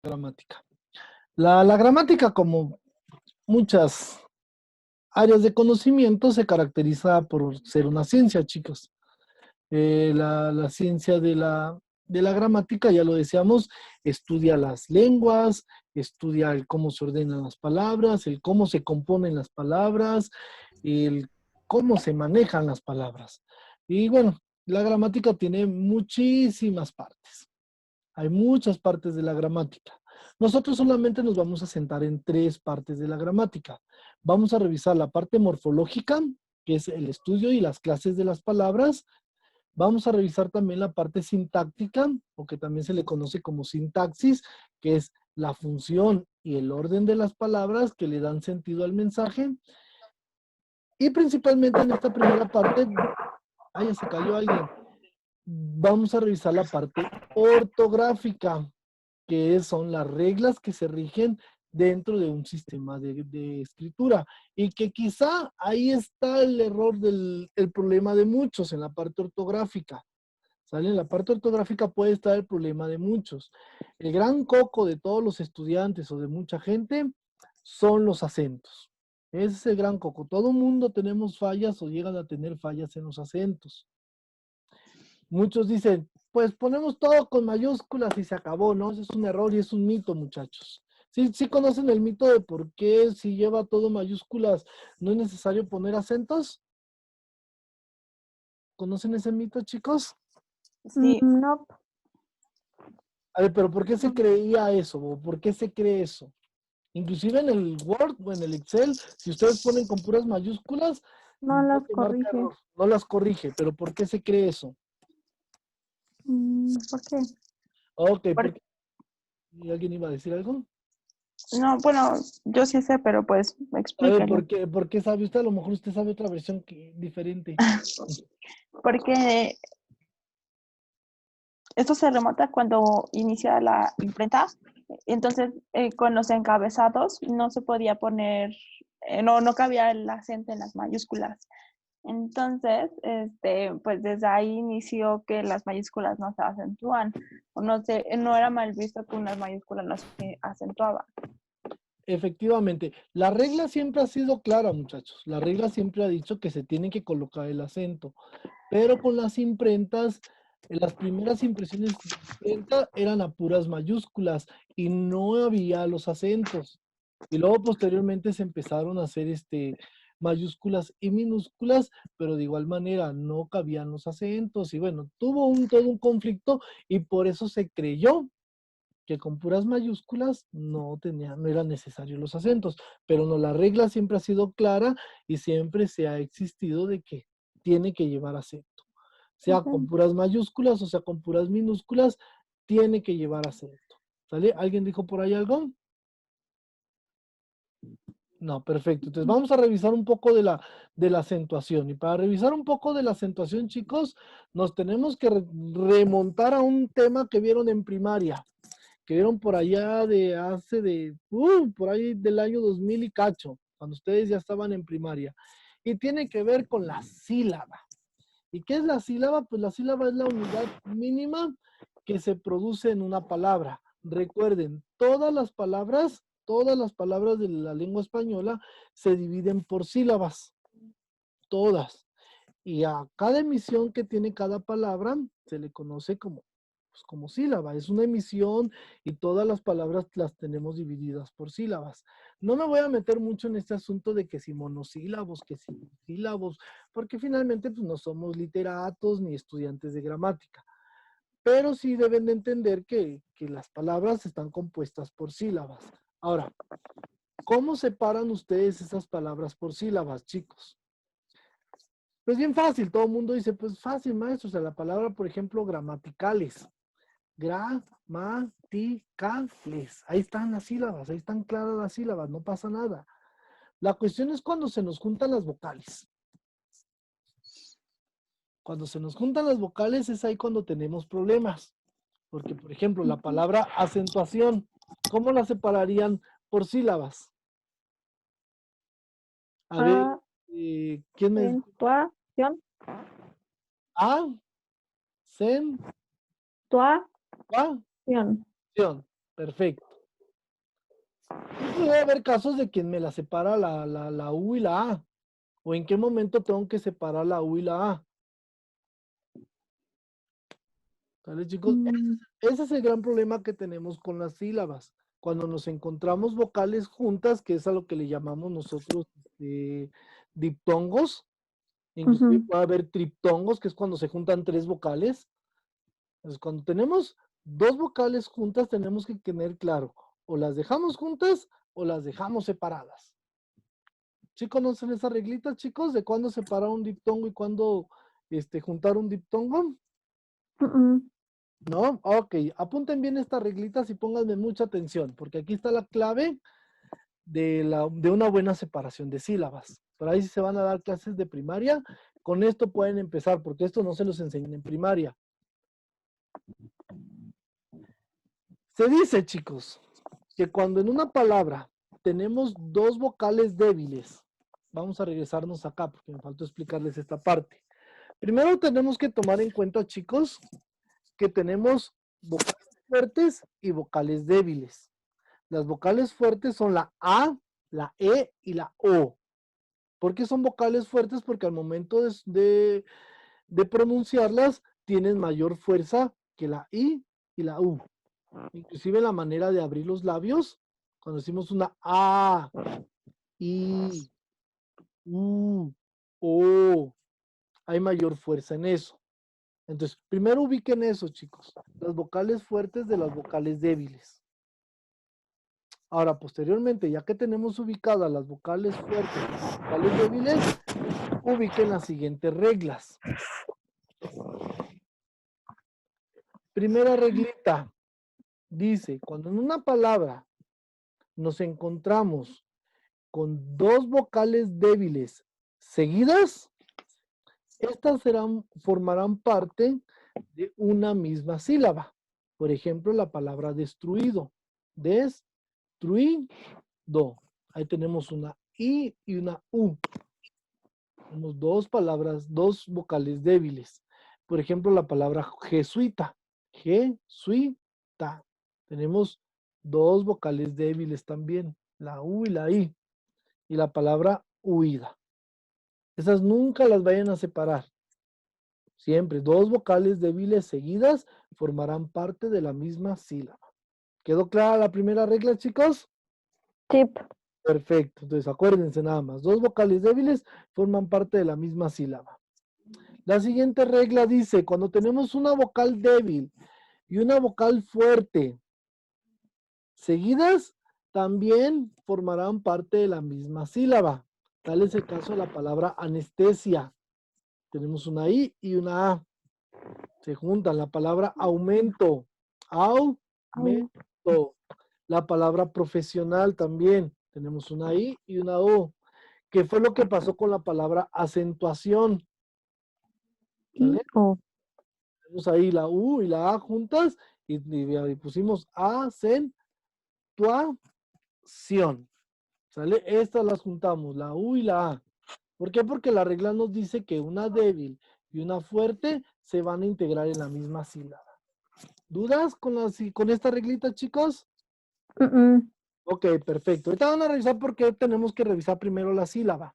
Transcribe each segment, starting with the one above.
Gramática. La gramática, como muchas áreas de conocimiento, se caracteriza por ser una ciencia, chicos. La ciencia de la gramática, ya lo decíamos, estudia las lenguas, estudia el cómo se ordenan las palabras, el cómo se componen las palabras, el cómo se manejan las palabras. Y bueno, la gramática tiene muchísimas partes. Hay muchas partes de la gramática. Nosotros solamente nos vamos a sentar en tres partes de la gramática. Vamos a revisar la parte morfológica, que es el estudio y las clases de las palabras. Vamos a revisar también la parte sintáctica, o que también se le conoce como sintaxis, que es la función y el orden de las palabras que le dan sentido al mensaje. Y principalmente en esta primera parte, ay, ya se cayó alguien. Vamos a revisar la parte ortográfica, que son las reglas que se rigen dentro de un sistema de escritura. Y que quizá ahí está el error el problema de muchos en la parte ortográfica. ¿Sale? En la parte ortográfica puede estar el problema de muchos. El gran coco de todos los estudiantes o de mucha gente son los acentos. Ese es el gran coco. Todo mundo tenemos fallas o llegan a tener fallas en los acentos. Muchos dicen, pues ponemos todo con mayúsculas y se acabó, ¿no? Eso es un error y es un mito, muchachos. Sí, sí conocen el mito de por qué si lleva todo mayúsculas no es necesario poner acentos. ¿Conocen ese mito, chicos? Sí. No. A ver, pero ¿por qué se creía eso? ¿O por qué se cree eso? Inclusive en el Word o en el Excel, si ustedes ponen con puras mayúsculas, No no las te marca corrige. error, no las corrige. ¿Pero por qué se cree eso? ¿Por qué? Ok, Por- porque ¿alguien iba a decir algo? no, bueno, yo sí sé, pero pues A ver, explíquenlo. ¿por qué sabe usted? A lo mejor usted sabe otra versión diferente. Porque esto se remonta cuando inicia la imprenta. Entonces, con los encabezados no se podía poner, no cabía el acento en las mayúsculas. Entonces, pues desde ahí inició que las mayúsculas no se acentúan. O no era mal visto que unas mayúsculas no se acentuaban. Efectivamente, la regla siempre ha sido clara, muchachos. La regla siempre ha dicho que se tiene que colocar el acento. Pero con las imprentas, las primeras impresiones de imprenta eran a puras mayúsculas y no había los acentos. Y luego posteriormente se empezaron a hacer mayúsculas y minúsculas, pero de igual manera no cabían los acentos. Y bueno, tuvo todo un conflicto y por eso se creyó que con puras mayúsculas no eran necesarios los acentos. Pero no, la regla siempre ha sido clara y siempre se ha existido de que tiene que llevar acento. Sea con puras mayúsculas o sea con puras minúsculas, tiene que llevar acento. ¿Sale? ¿Alguien dijo por ahí algo? No, perfecto. Entonces vamos a revisar un poco de la acentuación. Y para revisar un poco de la acentuación, chicos, nos tenemos que remontar a un tema que vieron en primaria, que vieron por allá por ahí del año 2000 y cacho, cuando ustedes ya estaban en primaria. Y tiene que ver con la sílaba. ¿Y qué es la sílaba? Pues la sílaba es la unidad mínima que se produce en una palabra. Recuerden, todas las palabras de la lengua española se dividen por sílabas. Todas. Y a cada emisión que tiene cada palabra se le conoce como sílaba. Es una emisión y todas las palabras las tenemos divididas por sílabas. No me voy a meter mucho en este asunto de que si monosílabos, que si sílabos, porque finalmente pues, no somos literatos ni estudiantes de gramática. Pero sí deben de entender que las palabras están compuestas por sílabas. Ahora, ¿cómo separan ustedes esas palabras por sílabas, chicos? Pues bien fácil, todo el mundo dice, pues fácil, maestro. O sea, la palabra, por ejemplo, gramaticales. Gramaticales. Ahí están las sílabas, ahí están claras las sílabas, no pasa nada. La cuestión es cuando se nos juntan las vocales. Cuando se nos juntan las vocales es ahí cuando tenemos problemas. Porque, por ejemplo, la palabra acentuación, ¿cómo la separarían por sílabas? A ver, ¿quién me... Acentuación. A, cen, Tuación. a, acción. Perfecto. Puede haber casos de quien me la separa la U y la A. ¿O en qué momento tengo que separar la U y la A? ¿Vale, chicos? Mm, Ese es el gran problema que tenemos con las sílabas. Cuando nos encontramos vocales juntas, que es a lo que le llamamos nosotros diptongos, inclusive ujú. puede haber triptongos, que es cuando se juntan tres vocales. Entonces, cuando tenemos dos vocales juntas, tenemos que tener claro, o las dejamos juntas o las dejamos separadas. ¿Sí conocen esa reglita, chicos, de cuándo separar un diptongo y cuándo juntar un diptongo? Mm, ¿No? Ok, apunten bien estas reglitas y pónganme mucha atención, porque aquí está la clave de una buena separación de sílabas. Por ahí si se van a dar clases de primaria, con esto pueden empezar, porque esto no se los enseñan en primaria. Se dice, chicos, que cuando en una palabra tenemos dos vocales débiles, vamos a regresarnos acá, porque me faltó explicarles esta parte. Primero tenemos que tomar en cuenta, chicos, que tenemos vocales fuertes y vocales débiles. Las vocales fuertes son la A, la E y la O. ¿Por qué son vocales fuertes? Porque al momento de pronunciarlas tienen mayor fuerza que la I y la U. Inclusive la manera de abrir los labios, cuando decimos una A, I, U, O, hay mayor fuerza en eso. Entonces, primero ubiquen eso, chicos. Las vocales fuertes de las vocales débiles. Ahora, posteriormente, ya que tenemos ubicadas las vocales fuertes y las vocales débiles, ubiquen las siguientes reglas. Primera reglita dice, cuando en una palabra nos encontramos con dos vocales débiles seguidas, estas formarán parte de una misma sílaba. Por ejemplo, la palabra destruido. Destruido. Ahí tenemos una I y una U. Tenemos dos palabras, dos vocales débiles. Por ejemplo, la palabra jesuita. Jesuita. Tenemos dos vocales débiles también, la U y la I. Y la palabra huida. Esas nunca las vayan a separar. Siempre, dos vocales débiles seguidas formarán parte de la misma sílaba. ¿Quedó clara la primera regla, chicos? tip. Perfecto. Entonces, acuérdense nada más. Dos vocales débiles forman parte de la misma sílaba. La siguiente regla dice, cuando tenemos una vocal débil y una vocal fuerte seguidas, también formarán parte de la misma sílaba. Tal es el caso de la palabra anestesia. Tenemos una I y una A. Se juntan. La palabra aumento. Au. Aumento. La palabra profesional también. Tenemos una I y una O. ¿Qué fue lo que pasó con la palabra acentuación? Y ¿Sale? o. Tenemos ahí la U y la A juntas y pusimos acentuación. ¿Sale? Estas las juntamos, la U y la A. ¿Por qué? Porque la regla nos dice que una débil y una fuerte se van a integrar en la misma sílaba. ¿Dudas con esta reglita, chicos? Mm, Ok, perfecto. Ahorita van a revisar porque tenemos que revisar primero la sílaba.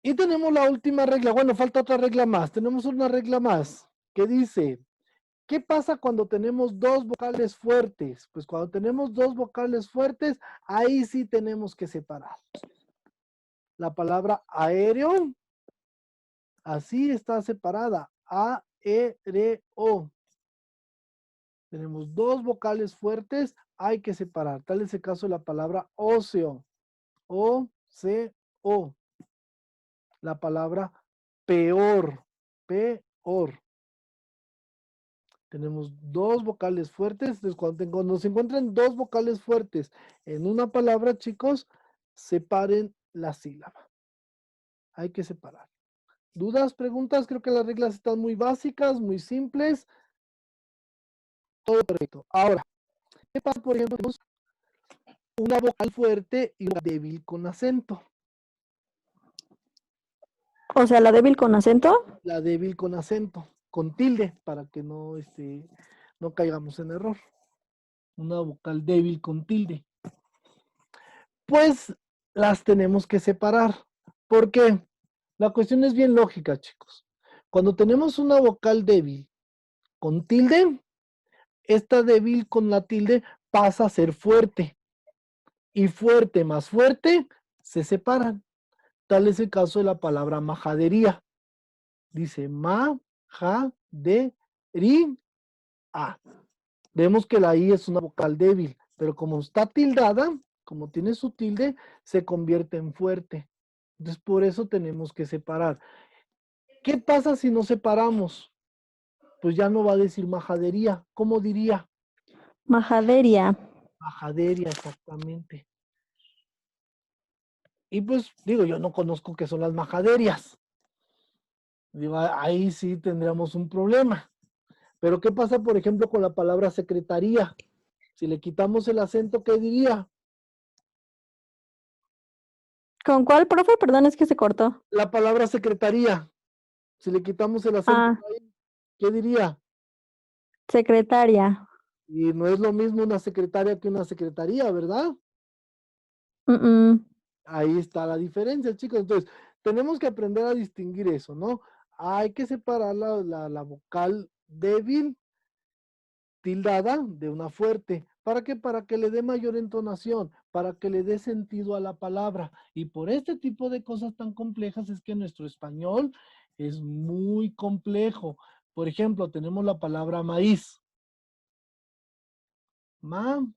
Y tenemos la última regla. Bueno, falta otra regla más. Tenemos una regla más que dice, ¿qué pasa cuando tenemos dos vocales fuertes? Pues cuando tenemos dos vocales fuertes, ahí sí tenemos que separar. La palabra aéreo, así está separada. A-E-R-O. Tenemos dos vocales fuertes, hay que separar. Tal es el caso de la palabra óseo. O-C-O. La palabra peor. Peor. Tenemos dos vocales fuertes. Entonces, cuando se encuentran dos vocales fuertes en una palabra, chicos, separen la sílaba. Hay que separar. ¿Dudas, preguntas? Creo que las reglas están muy básicas, muy simples. Todo perfecto. Ahora, ¿qué pasa, por ejemplo, una vocal fuerte y una débil con acento? o sea, la débil con acento. La débil con acento, con tilde, para que no caigamos en error. una vocal débil con tilde. Pues las tenemos que separar. ¿Por qué? La cuestión es bien lógica, chicos. Cuando tenemos una vocal débil con tilde, esta débil con la tilde pasa a ser fuerte. Y fuerte más fuerte se separan. Tal es el caso de la palabra majadería. Dice ma-ja-de-ri-a. Vemos que la I es una vocal débil, pero como está tildada, como tiene su tilde, se convierte en fuerte. Entonces, por eso tenemos que separar. ¿Qué pasa si no separamos? Pues ya no va a decir majadería. ¿Cómo diría? Majadería. Majadería, exactamente. Y pues, digo, yo no conozco qué son las majaderias. Digo, ahí sí tendríamos un problema. Pero ¿qué pasa, por ejemplo, con la palabra secretaría? Si le quitamos el acento, ¿qué diría? ¿Con cuál, profe? Perdón, es que se cortó. La palabra secretaría. Si le quitamos el acento, Ah, ¿qué diría? secretaria. Y no es lo mismo una secretaria que una secretaría, ¿verdad? Mm, Ahí está la diferencia, chicos. Entonces, tenemos que aprender a distinguir eso, ¿no? Hay que separar la vocal débil, tildada, de una fuerte. ¿Para qué? Para que le dé mayor entonación, para que le dé sentido a la palabra. Y por este tipo de cosas tan complejas es que nuestro español es muy complejo. Por ejemplo, tenemos la palabra maíz. Maíz.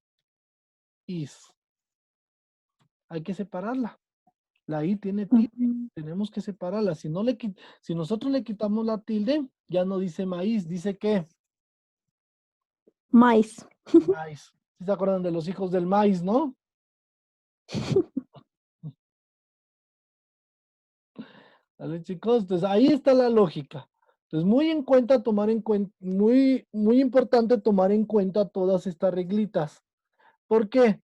Hay que separarla. La I tiene tilde, ujú. tenemos que separarla. Si nosotros le quitamos la tilde, ya no dice maíz, dice qué? Maíz. Maíz. ¿Sí se acuerdan de los hijos del maíz, no? ¿Vale, chicos? Entonces ahí está la lógica. Entonces, muy importante tomar en cuenta todas estas reglitas. ¿Por qué?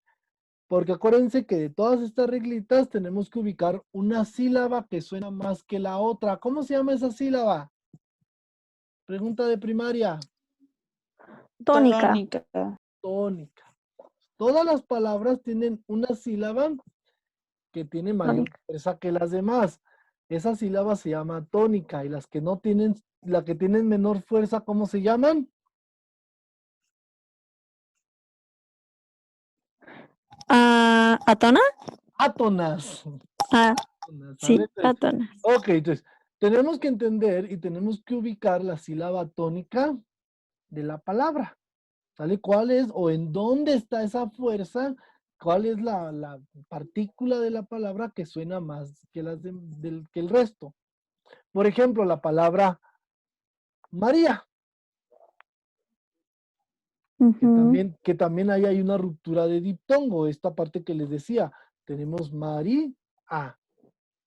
Porque acuérdense que de todas estas reglitas tenemos que ubicar una sílaba que suena más que la otra. ¿Cómo se llama esa sílaba? Pregunta de primaria. Tónica. Tónica. Tónica. Todas las palabras tienen una sílaba que tiene mayor Tónica. fuerza que las demás. Esa sílaba se llama tónica y las que no tienen, la que tienen menor fuerza, ¿cómo se llaman? Ah, ¿atona? Átonas. Ah, ¿Sale? sí, atonas. Ok, entonces tenemos que entender y tenemos que ubicar la sílaba tónica de la palabra. ¿Sale? ¿Cuál es o en dónde está esa fuerza? ¿Cuál es la partícula de la palabra que suena más que, que el resto? Por ejemplo, la palabra María, Ujú. que también ahí hay una ruptura de diptongo, esta parte que les decía, tenemos María.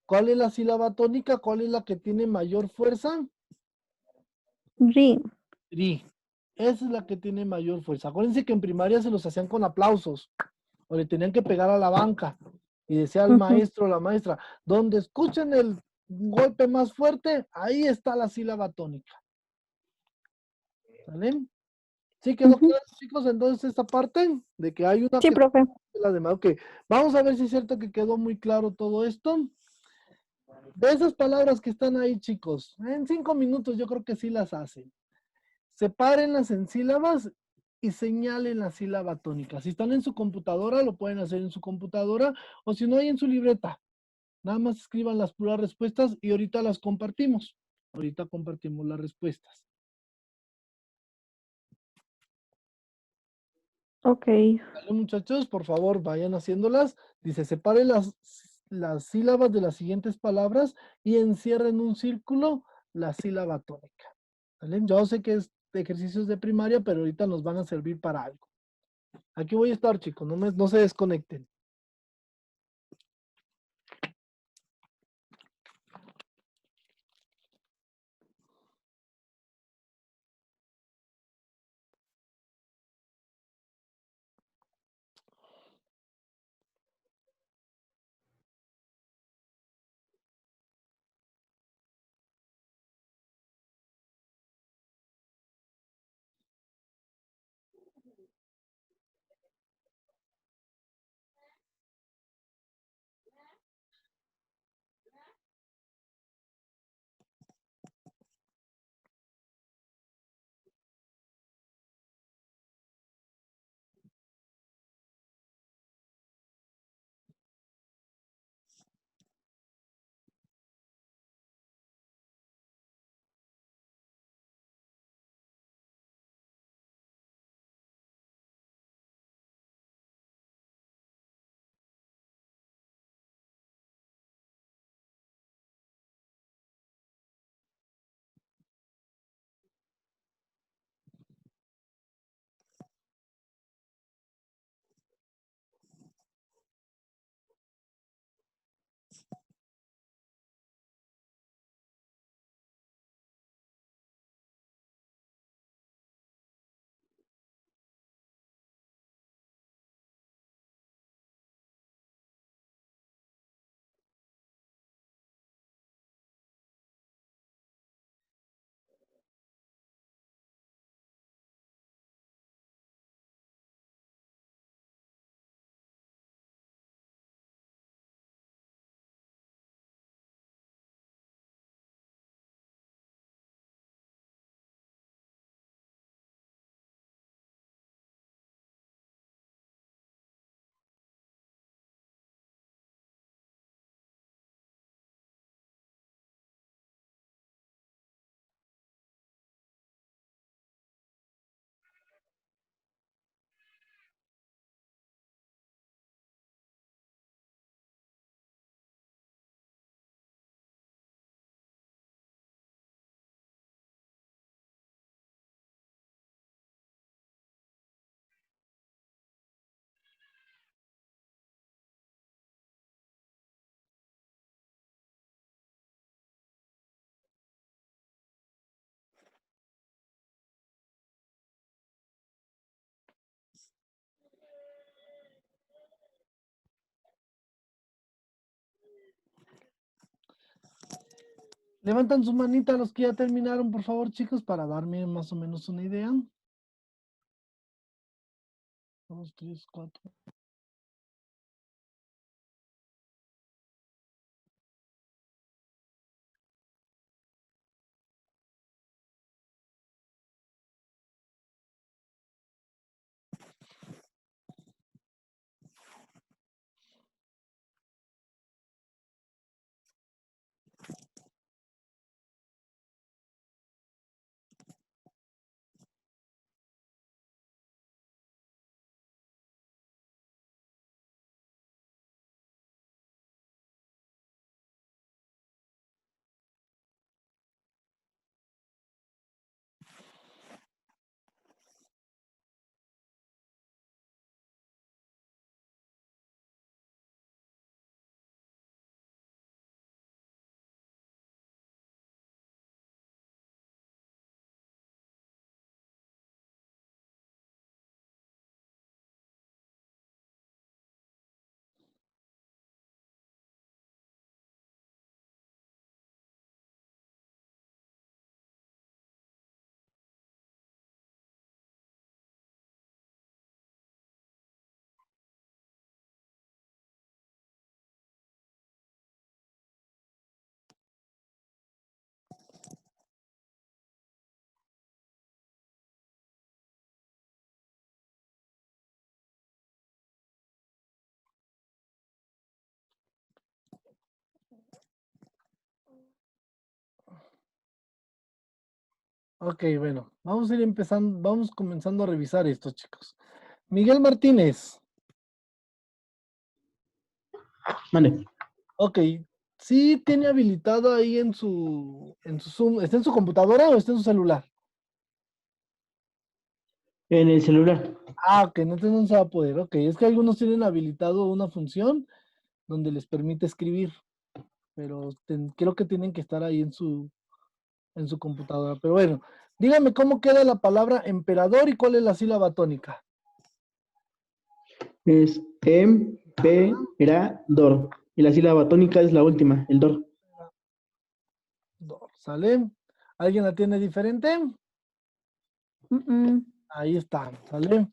¿Cuál es la sílaba tónica? ¿Cuál es la que tiene mayor fuerza? Ri. Ri. Esa es la que tiene mayor fuerza. Acuérdense que en primaria se los hacían con aplausos o le tenían que pegar a la banca y decía al Ujú, maestro o la maestra, donde escuchen el golpe más fuerte, ahí está la sílaba tónica. ¿Sale? ¿Sí quedó ujú. claro, chicos? Entonces esta parte de que hay una Sí, que profe. la demás. Ok, vamos a ver si es cierto que quedó muy claro todo esto. De esas palabras que están ahí, chicos, en 5 minutos yo creo que sí las hacen. Sepárenlas en sílabas y señalen la sílaba tónica. Si están en su computadora, lo pueden hacer en su computadora o si no, hay en su libreta. Nada más escriban las puras respuestas y ahorita las compartimos. Ahorita compartimos las respuestas. Ok. ¿Vale, muchachos? Por favor, vayan haciéndolas. Dice, separe las sílabas de las siguientes palabras y encierren un círculo la sílaba tónica. ¿Vale? Yo sé que es de ejercicios de primaria, pero ahorita nos van a servir para algo. Aquí voy a estar, chicos, no se desconecten. Levantan su manita los que ya terminaron, por favor, chicos, para darme más o menos una idea. 2, 3, 4. Ok, bueno, vamos a ir empezando, vamos comenzando a revisar esto, chicos. Miguel Martínez. Mande. Ok, sí tiene habilitado ahí en su Zoom. ¿Está en su computadora o está en su celular? En el celular. Ah, ok, entonces no se va a poder. Ok, es que algunos tienen habilitado una función donde les permite escribir, pero creo que tienen que estar ahí en su computadora. Pero bueno, dígame cómo queda la palabra emperador y cuál es la sílaba tónica. Es emperador. Y la sílaba tónica es la última, el dor. ¿Sale? ¿Alguien la tiene diferente? Mm-mm. Ahí está, ¿sale?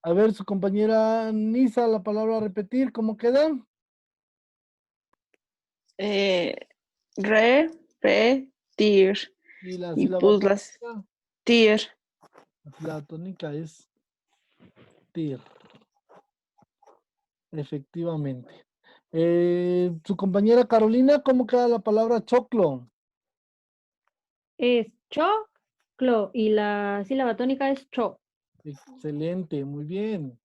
A ver, su compañera Nisa, la palabra a repetir, ¿cómo queda? Repetir. Y la Y sílaba pues las tónica, tir. la sílaba tónica es tir, efectivamente. Su compañera Carolina, ¿cómo queda la palabra choclo? Es choclo y la sílaba tónica es cho. Excelente, muy bien.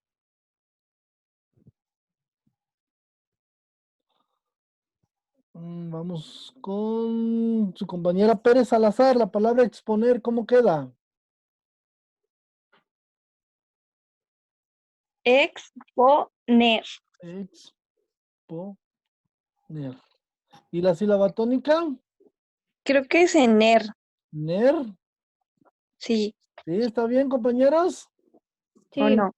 Vamos con su compañera Pérez Salazar, la palabra exponer, ¿cómo queda? Exponer. Exponer. ¿Y la sílaba tónica? Creo que es ener. Ner. Sí. ¿Sí? ¿Está bien, compañeros? ¿O Sí, no?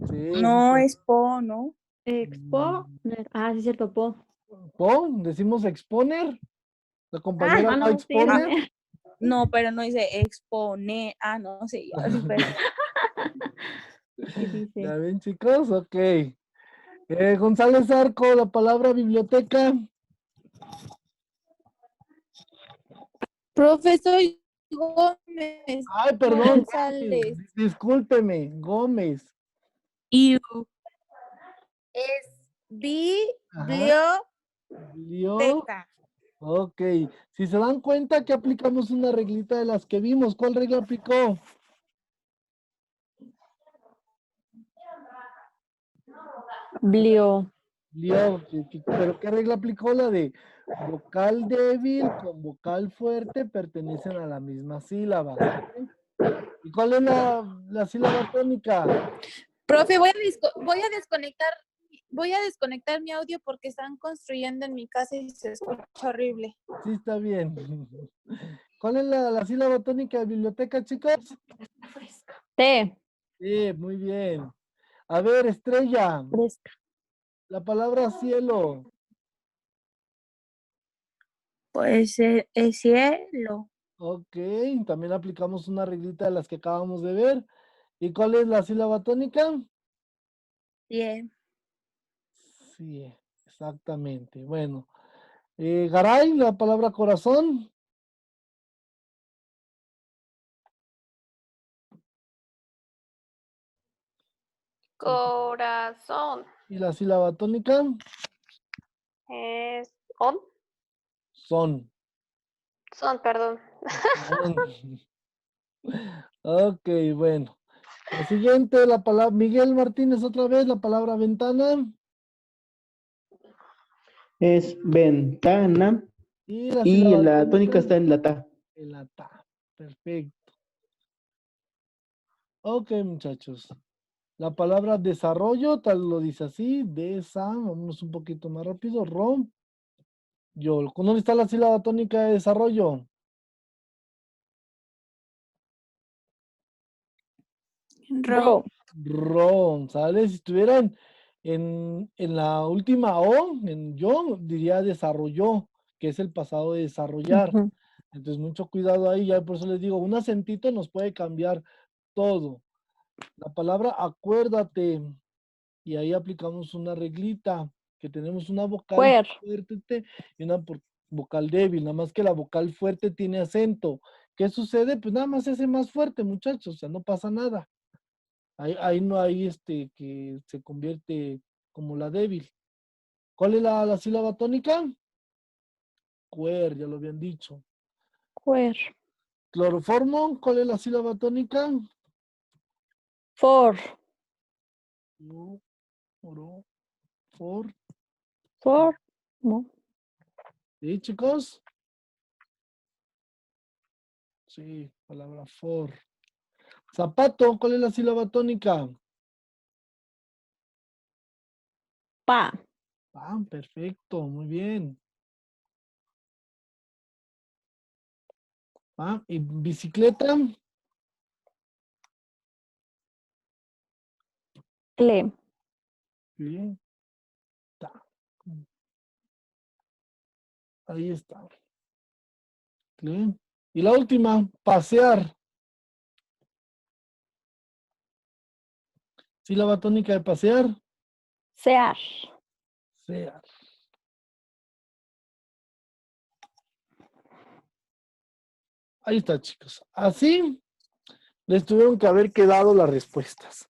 Sí, sí, No, sí. es po, ¿no? exponer. Ah, sí, es cierto, po. Decimos exponer. La Ah, compañera va a No, sí, ah, exponer. exponer. no, pero no dice exponer. Ah, no, sí, así fue. Sí, dice. ¿Ya ven, chicos? Ok. González Arco, la palabra biblioteca. Profesor Gómez Ay, perdón, González. discúlpeme, Gómez. Y es biblioteca. Ajá. Lio. Ok. Si se dan cuenta que aplicamos una reglita de las que vimos, ¿cuál regla aplicó? Blio. Lio, pero ¿qué regla aplicó? La de vocal débil con vocal fuerte pertenecen a la misma sílaba, ¿sale? ¿Y cuál es la sílaba tónica? Profe, voy a desconectar mi audio porque están construyendo en mi casa y se escucha horrible. Sí, está bien. ¿Cuál es la sílaba tónica de biblioteca, chicos? T. Sí, muy bien. A ver, Estrella, Fresca. la palabra cielo. Pues es cielo. Ok, también aplicamos una reglita de las que acabamos de ver. ¿Y cuál es la sílaba tónica? Sí. Sí, exactamente. Bueno, Garay, la palabra corazón Corazón. y la sílaba tónica Es on. son. Son, perdón. Son. Ok, bueno. La siguiente, la palabra, Miguel Martínez, otra vez, la palabra ventana Es ventana y la y sílaba la tónica tónica está en la ta. en la ta. Perfecto. Ok, muchachos. La palabra desarrollo, tal lo dice así, vámonos un poquito más rápido, yo. ¿Dónde está la sílaba tónica de desarrollo? Ro. ¿Sale? Si estuvieran en la última O, en yo, diría desarrolló, que es el pasado de desarrollar. Ujú. Entonces, mucho cuidado ahí, ya por eso les digo, un acentito nos puede cambiar todo. La palabra acuérdate, y ahí aplicamos una reglita, que tenemos una vocal Cuer. fuerte y una vocal débil, nada más que la vocal fuerte tiene acento. ¿Qué sucede? Pues nada más se hace más fuerte, muchachos, o sea, no pasa nada. Ahí no hay que se convierte como la débil. ¿Cuál es la sílaba tónica? Cuer, ya lo habían dicho. Cuer. Cloroformo, ¿cuál es la sílaba tónica? For. No, oro, for. For. No. ¿Sí, chicos? Sí, palabra for. Zapato, ¿cuál es la sílaba tónica? Pa. Ah, perfecto, muy bien. Ah, y bicicleta. Cle. Bien, está. Ahí está. Bien. Y la última, pasear. Sílaba tónica de pasear. Sear. Sear. Ahí está, chicos. Así les tuvieron que haber quedado las respuestas.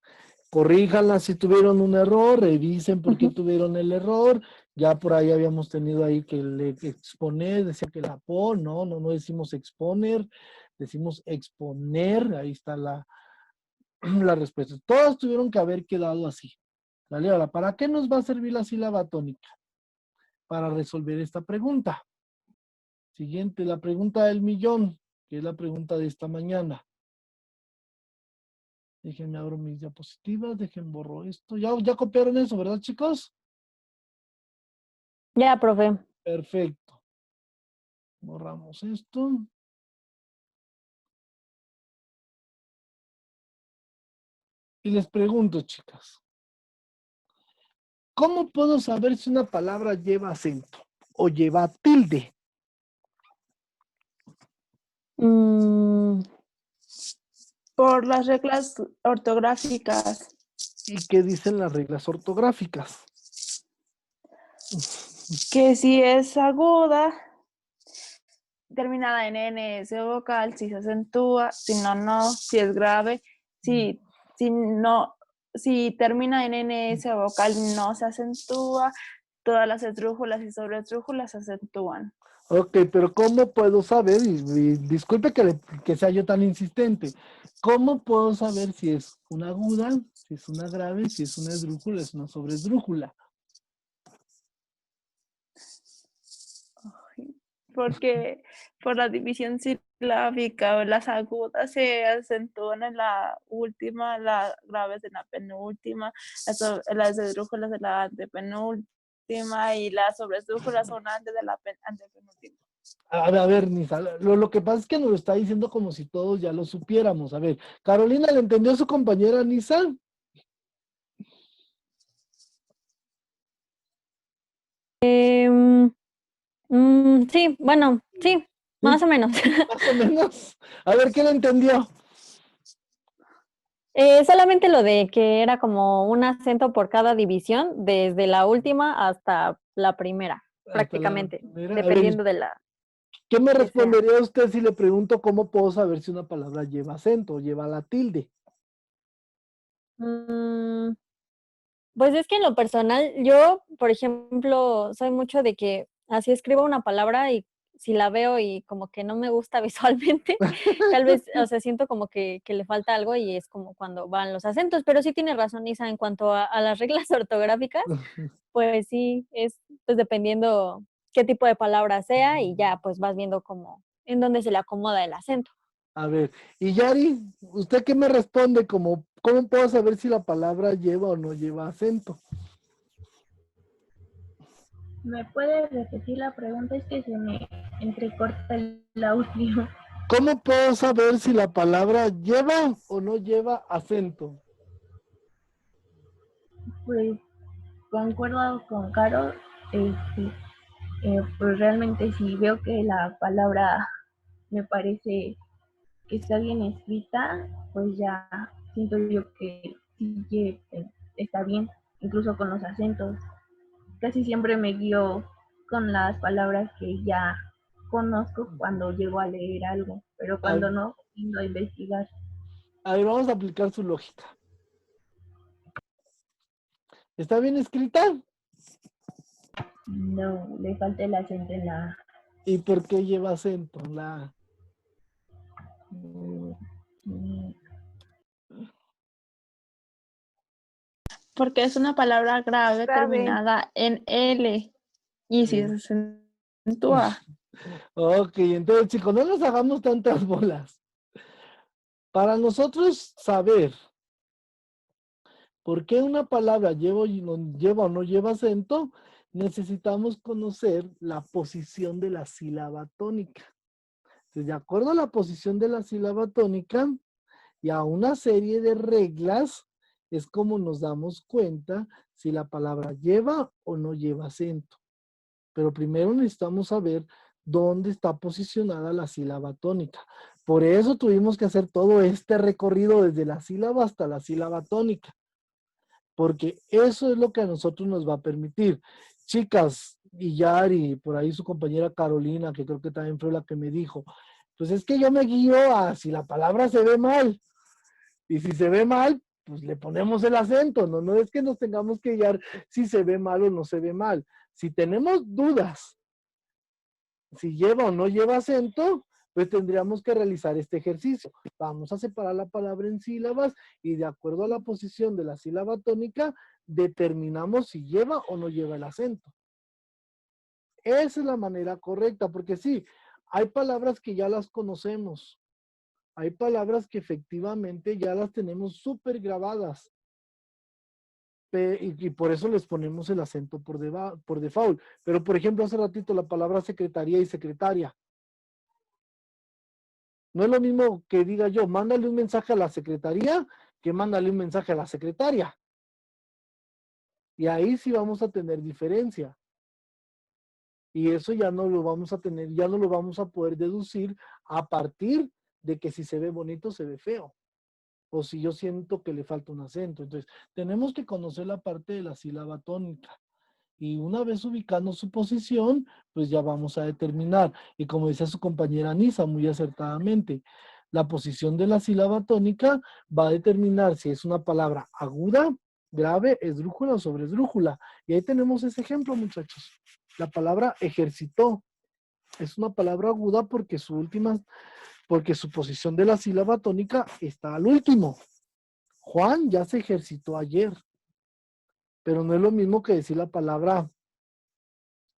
Corríjanlas si tuvieron un error, revisen por qué Ujú. tuvieron el error. Ya por ahí habíamos tenido ahí que le exponer, decía que la PO, no decimos exponer, decimos exponer, ahí está la respuesta. Todas tuvieron que haber quedado así. ¿Vale? Ahora, ¿para qué nos va a servir la sílaba tónica? Para resolver esta pregunta. Siguiente, la pregunta del millón, que es la pregunta de esta mañana. Déjenme abro mis diapositivas, déjenme borro esto. Ya copiaron eso, ¿verdad, chicos? Ya, profe. Perfecto. Borramos esto. Y les pregunto, chicas, ¿cómo puedo saber si una palabra lleva acento o lleva tilde? Mm, Por las reglas ortográficas, ¿Y qué dicen las reglas ortográficas? que si es aguda, terminada en N es vocal, si se acentúa, si no, no, si es grave, si no, si termina en NS vocal no se acentúa, todas las esdrújulas y sobreesdrújulas se acentúan. Ok, pero ¿cómo puedo saber? Y disculpe que sea yo tan insistente. ¿Cómo puedo saber si es una aguda, si es una grave, si es una esdrújula, es una sobreesdrújula? Porque por la división silábica, las agudas se acentúan en la última, las graves en la penúltima, las esdrújulas en la antepenúltima y las sobreesdrújulas son antes de la antepenúltima. A ver, Nisa, lo que pasa es que nos lo está diciendo como si todos ya lo supiéramos. A ver, Carolina, ¿le entendió a su compañera Nisa? em, Sí, bueno, sí, más o menos. Más o menos. A ver, ¿quién lo entendió? Solamente lo de que era como un acento por cada división, desde la última hasta la primera, Hasta la prácticamente, primera. A ver, dependiendo de la ¿qué me que sea. respondería usted si le pregunto cómo puedo saber si una palabra lleva acento o lleva la tilde? Mm, Pues es que en lo personal, yo, por ejemplo, soy mucho de que así escribo una palabra y si la veo y como que no me gusta visualmente, tal vez, o sea, siento como que le falta algo y es como cuando van los acentos, pero sí tiene razón Isa en cuanto a las reglas ortográficas, pues sí, es pues dependiendo qué tipo de palabra sea y ya pues vas viendo como en dónde se le acomoda el acento. A ver, y Yari, ¿usted qué me responde? ¿Cómo puedo saber si la palabra lleva o no lleva acento? ¿Me puede repetir la pregunta? Es que se me entrecorta el audio. ¿Cómo puedo saber si la palabra lleva o no lleva acento? Pues concuerdo con Caro, pues realmente si veo que la palabra me parece que está bien escrita, pues ya siento yo que sí que está bien, incluso con los acentos. Casi siempre me guío con las palabras que ya conozco cuando llego a leer algo, pero A, cuando no, tiendo a investigar. a ver, vamos a aplicar su lógica. ¿Está bien escrita? No, le falta el acento en la... ¿Y por qué lleva acento? mm, mm, Porque es una palabra grave Grave. terminada en L. Y si se acentúa. Ok, entonces chicos, no nos hagamos tantas bolas. Para nosotros saber por qué una palabra lleva o no lleva acento, necesitamos conocer la posición de la sílaba tónica. Entonces, de acuerdo a la posición de la sílaba tónica y a una serie de reglas, es como nos damos cuenta si la palabra lleva o no lleva acento. Pero primero necesitamos saber dónde está posicionada la sílaba tónica. Por eso tuvimos que hacer todo este recorrido desde la sílaba hasta la sílaba tónica, porque eso es lo que a nosotros nos va a permitir. Chicas, y Yari, por ahí su compañera Carolina, que creo que también fue la que me dijo, pues es que yo me guío a si la palabra se ve mal, y si se ve mal, pues le ponemos el acento, no es que nos tengamos que guiar si se ve mal o no se ve mal. Si tenemos dudas, si lleva o no lleva acento, pues tendríamos que realizar este ejercicio. Vamos a separar la palabra en sílabas y de acuerdo a la posición de la sílaba tónica, determinamos si lleva o no lleva el acento. Esa es la manera correcta, porque sí, hay palabras que ya las conocemos. Hay palabras que efectivamente ya las tenemos súper grabadas. Y por eso les ponemos el acento por default. Pero, por ejemplo, hace ratito la palabra secretaría y secretaria. No es lo mismo que diga yo, mándale un mensaje a la secretaría que mándale un mensaje a la secretaria. Y ahí sí vamos a tener diferencia. Y eso ya no lo vamos a tener, ya no lo vamos a poder deducir a partir de que si se ve bonito, se ve feo. O si yo siento que le falta un acento. Entonces, tenemos que conocer la parte de la sílaba tónica. Y una vez ubicando su posición, pues ya vamos a determinar. Y como decía su compañera Nisa muy acertadamente, la posición de la sílaba tónica va a determinar si es una palabra aguda, grave, esdrújula o sobresdrújula. Y ahí tenemos ese ejemplo, muchachos. La palabra ejercitó es una palabra aguda porque porque su posición de la sílaba tónica está al último. Juan ya se ejercitó ayer, pero no es lo mismo que decir la palabra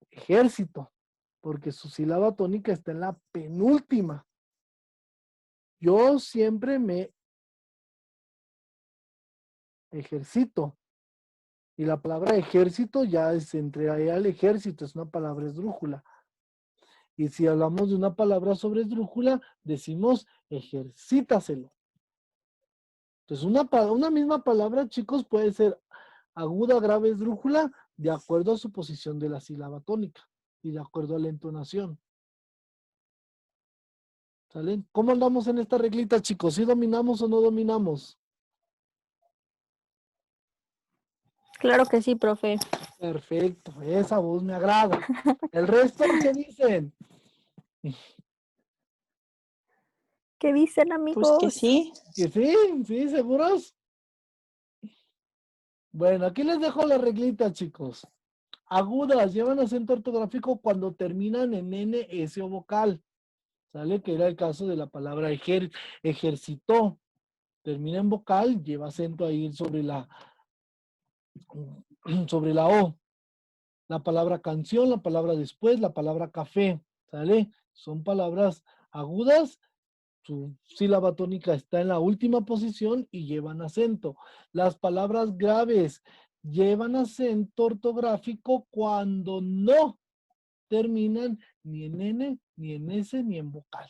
ejército, porque su sílaba tónica está en la penúltima. Yo siempre me ejercito. Y la palabra ejército ya es entre ahí al ejército, es una palabra esdrújula. Y si hablamos de una palabra sobre esdrújula, decimos ejercítaselo. Entonces, una misma palabra, chicos, puede ser aguda, grave, esdrújula, de acuerdo a su posición de la sílaba tónica. y de acuerdo a la entonación. ¿Sale? ¿Cómo andamos en esta reglita, chicos? ¿Sí dominamos o no dominamos? Claro que sí, profe. Perfecto, esa voz me agrada. ¿El resto qué dicen? ¿Qué dicen, Pues que amigos? sí. ¿Que sí? ¿Sí? ¿Seguros? Bueno, aquí les dejo la reglita, chicos. Agudas llevan acento ortográfico cuando terminan en N, S o vocal. ¿Sale? Que era el caso de la palabra ejercitó. Termina en vocal, lleva acento ahí sobre la O. La palabra canción, la palabra después, la palabra café. ¿Sale? Son palabras agudas. Su sílaba tónica está en la última posición y llevan acento. Las palabras graves llevan acento ortográfico cuando no terminan ni en N, ni en S, ni en vocal.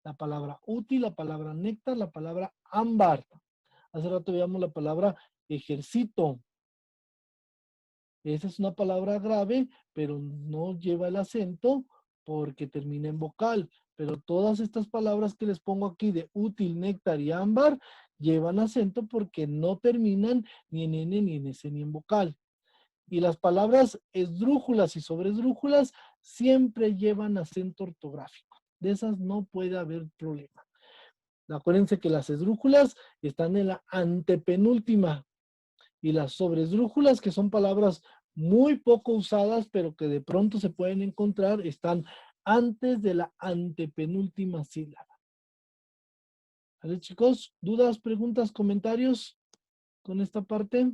La palabra útil, la palabra néctar, la palabra ámbar. Hace rato veíamos la palabra ejercito. Esa es una palabra grave, pero no lleva el acento porque termina en vocal. Pero todas estas palabras que les pongo aquí de útil, néctar y ámbar llevan acento porque no terminan ni en N, ni en S, ni en vocal. Y las palabras esdrújulas y sobresdrújulas siempre llevan acento ortográfico. De esas no puede haber problema. Acuérdense que las esdrújulas están en la antepenúltima y las sobresdrújulas, que son palabras muy poco usadas, pero que de pronto se pueden encontrar, están antes de la antepenúltima sílaba. ¿Vale, chicos? ¿Dudas, preguntas, comentarios con esta parte?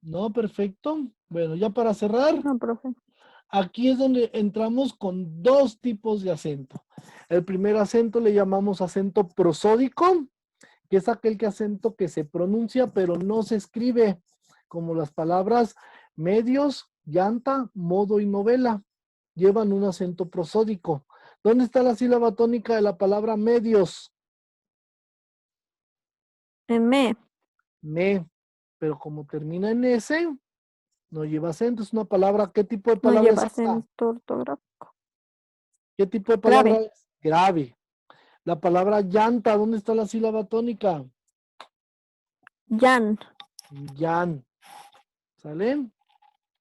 No, perfecto. Bueno, ya para cerrar, No, profe. aquí es donde entramos con dos tipos de acento. El primer acento le llamamos acento prosódico, que es aquel acento que se pronuncia pero no se escribe, como las palabras medios, llanta, modo y novela. Llevan un acento prosódico. ¿Dónde está la sílaba tónica de la palabra medios? En me. Me. Pero como termina en S, no lleva acento. Es una palabra. ¿Qué tipo de No palabra lleva es esta? acento ortográfico. ¿Qué tipo de palabra Grave. es? Grave. La palabra llanta, ¿dónde está la sílaba tónica? Yan. Yan. ¿Sale?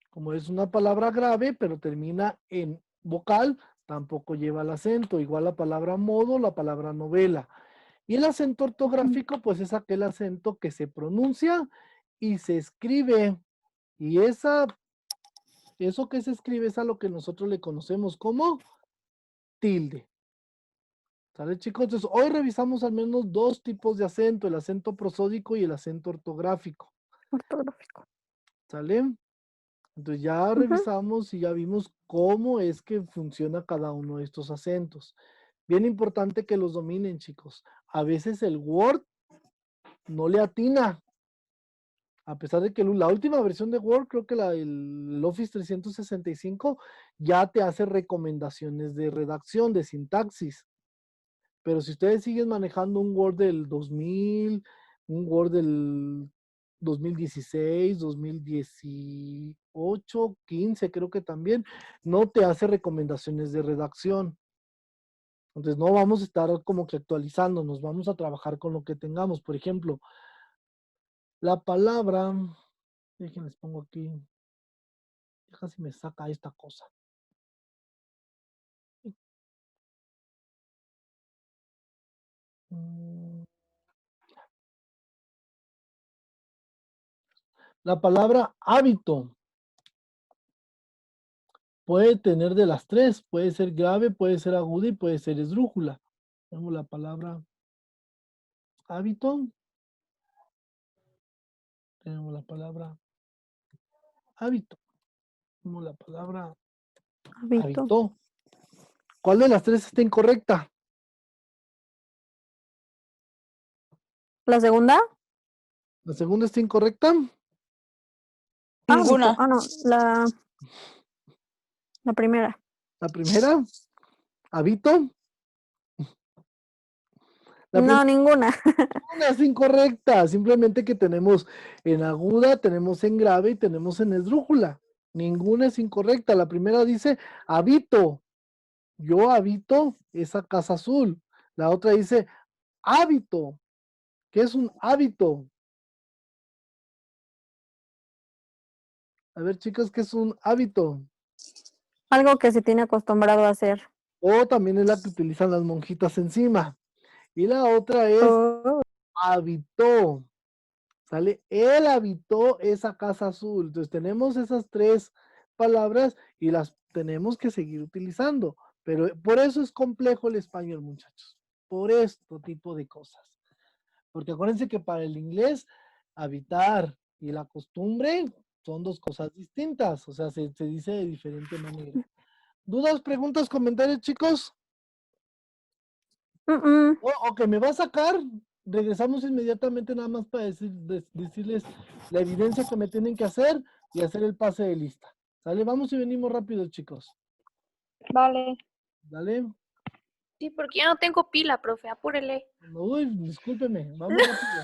Como es una palabra grave, pero termina en vocal, tampoco lleva el acento. Igual la palabra modo, la palabra novela. Y el acento ortográfico, pues es aquel acento que se pronuncia y se escribe. Y eso que se escribe es a lo que nosotros le conocemos como tilde. ¿Sale, chicos? Entonces, hoy revisamos al menos dos tipos de acento, el acento prosódico y el acento ortográfico. Ortográfico. ¿Sale? Entonces ya revisamos y ya vimos cómo es que funciona cada uno de estos acentos. Bien importante que los dominen, chicos. A veces el Word no le atina. A pesar de que la última versión de Word, creo que el Office 365 ya te hace recomendaciones de redacción, de sintaxis. Pero si ustedes siguen manejando un Word del 2000, un Word del 2016, 2018, 15, creo que también, no te hace recomendaciones de redacción. Entonces no vamos a estar como que actualizándonos, vamos a trabajar con lo que tengamos. Por ejemplo, la palabra, déjenles pongo aquí, deja si me saca esta cosa. La palabra hábito puede tener de las tres, puede ser grave, puede ser aguda y puede ser esdrújula. Tenemos la palabra hábito. Tenemos la palabra hábito. Tenemos la palabra Hábito. hábito. ¿Cuál de las tres está incorrecta? ¿La segunda? ¿La segunda está incorrecta? Ninguna. Hábito. Ah, no. La primera. ¿La primera? ¿Hábito? La No, ninguna. primera es incorrecta. Simplemente que tenemos en aguda, tenemos en grave y tenemos en esdrújula. Ninguna es incorrecta. La primera dice habito. Yo habito esa casa azul. La otra dice hábito. ¿Qué es un hábito? A ver, chicas, ¿qué es un hábito? Algo que se tiene acostumbrado a hacer. O también es la que utilizan las monjitas encima. Y la otra es Oh, habitó. ¿Sale? Él habitó esa casa azul. Entonces tenemos esas tres palabras y las tenemos que seguir utilizando. Pero por eso es complejo el español, muchachos. Por este tipo de cosas. Porque acuérdense que para el inglés, habitar y la costumbre son dos cosas distintas. O sea, se dice de diferente manera. ¿Dudas, preguntas, comentarios, chicos? O que me va a sacar. Regresamos inmediatamente nada más para decirles la evidencia que me tienen que hacer y hacer el pase de lista. ¿Sale? Vamos y venimos rápido, chicos. Vale. ¿Dale? Sí, porque ya no tengo pila, profe, apúrele. Uy, discúlpeme. Vamos rápido.